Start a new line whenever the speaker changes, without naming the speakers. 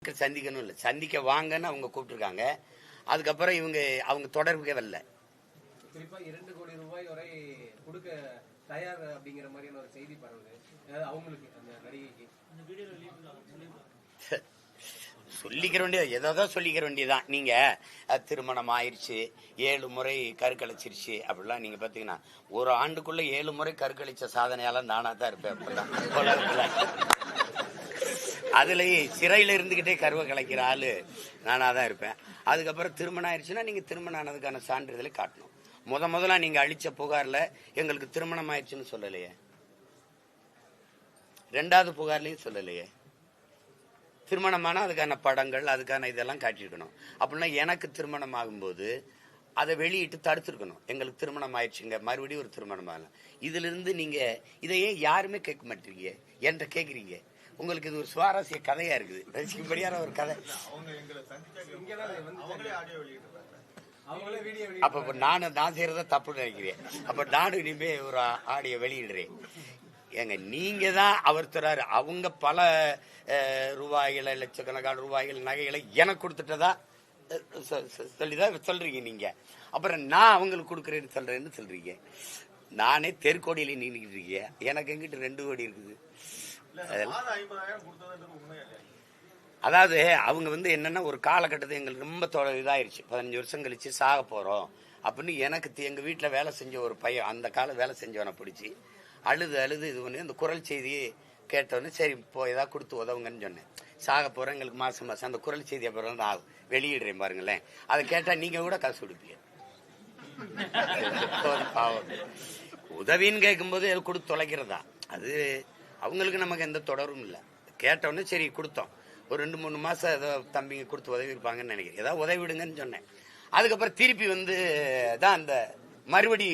சந்திக்கணும் இல்லை, சந்திக்க வாங்கன்னு அவங்க கூப்பிட்டுருக்காங்க. அதுக்கப்புறம் அவங்க தொடர்புக்கே வரல.
குறிப்பா 2 கோடி ரூபாய் வரை கொடுக்க தயார் அப்படிங்கிற மாதிரியான ஒரு செய்தி பரவுது. அவங்களுக்கு அந்த நடிகைக்கு
சொல்லிக்கிற வேண்டியது ஏதோ சொல்லிக்கிற வேண்டியதான். நீங்க திருமணம் ஆயிடுச்சு, 7 முறை கருக்கழிச்சிருச்சு அப்படிலாம் நீங்க பாத்தீங்கன்னா, ஒரு ஆண்டுக்குள்ள 7 முறை கருக்கழிச்ச சாதனையால நானா தான் இருப்பேன். அப்படிலாம் அதுலயே சிறையில இருந்துகிட்டே கருவை கலைக்கிற ஆளு நானா தான் இருப்பேன். அதுக்கப்புறம் திருமணம் ஆயிடுச்சுன்னா நீங்க திருமணம் ஆனதுக்கான சான்றிதழை காட்டணும். முதல்ல நீங்க அளிச்ச புகார்ல எங்களுக்கு திருமணம் ஆயிடுச்சுன்னு சொல்லலையே, 2வது புகார்லயும் சொல்லலையே. திருமணமான அதுக்கான படங்கள் அதுக்கான இதெல்லாம் காட்டியிருக்கணும். அப்படின்னா எனக்கு திருமணம் ஆகும்போது அதை வெளியிட்டு தடுத்துருக்கணும். எங்களுக்கு திருமணம் ஆயிடுச்சுங்க, மறுபடியும் ஒரு திருமணம் ஆகலாம். இதுல இருந்து நீங்க இதையே யாருமே கேட்க மாட்டீங்க, என்கிட்ட கேட்குறீங்க. உங்களுக்கு இது ஒரு சுவாரஸ்ய கதையா இருக்குது, ரசிக்கும்படியான ஒரு கதை. அப்ப நான் செய்யறத தப்பு நினைக்கிறேன். அப்ப நானும் இனிமே ஒரு ஆடியோ வெளியிடுறேன். ஏங்க நீங்க தான் அவர் தராரு, அவங்க பல ரூபாய்களை லட்சக்கணக்கான ரூபாய்கள் நகைகளை எனக்கு கொடுத்துட்டதா சொல்லிதான் சொல்றீங்க நீங்க. அப்புறம் நான் அவங்களுக்கு கொடுக்குறேன்னு சொல்றீங்க. நானே தெருக்கோடியில நின்றுக்கிட்டு இருக்கேன், எனக்கு எங்கிட்ட 2 கோடி இருக்குது. அதாவது அவங்க என்னன்னா ஒரு காலகட்டத்தை எங்களுக்கு ரொம்ப இதாயிருச்சு, 15 வருஷம் கழிச்சு சாக போறோம் அப்படின்னு எனக்கு எங்க வீட்டுல வேலை செஞ்ச ஒரு பையன், அந்த காலம் வேலை செஞ்சவனை பிடிச்சி அழுது இது பண்ணி அந்த குரல் செய்தியை கேட்டோன்னு சரி இப்போ ஏதாவது கொடுத்து உதவுங்கன்னு சொன்னேன். சாக போறோம், எங்களுக்கு மாசம் அந்த குரல் செய்தி அப்புறம் நான் வெளியிடுறேன் பாருங்களேன். அதை கேட்டா நீங்க கூட காசு கொடுப்பீங்க. பாவம், உதவின்னு கேட்கும்போது கொடுத்து தொலைக்கிறதா, அது அவங்களுக்கு நமக்கு எந்த தொடரும் இல்லை. கேட்டோன்னு சரி கொடுத்தோம். ஒரு 2-3 மாசம் ஏதோ தம்பிங்க கொடுத்து உதவி இருப்பாங்கன்னு நினைக்கிறேன். ஏதாவது உதவி விடுங்கன்னு சொன்னேன். அதுக்கப்புறம் திருப்பி தான் அந்த மறுபடி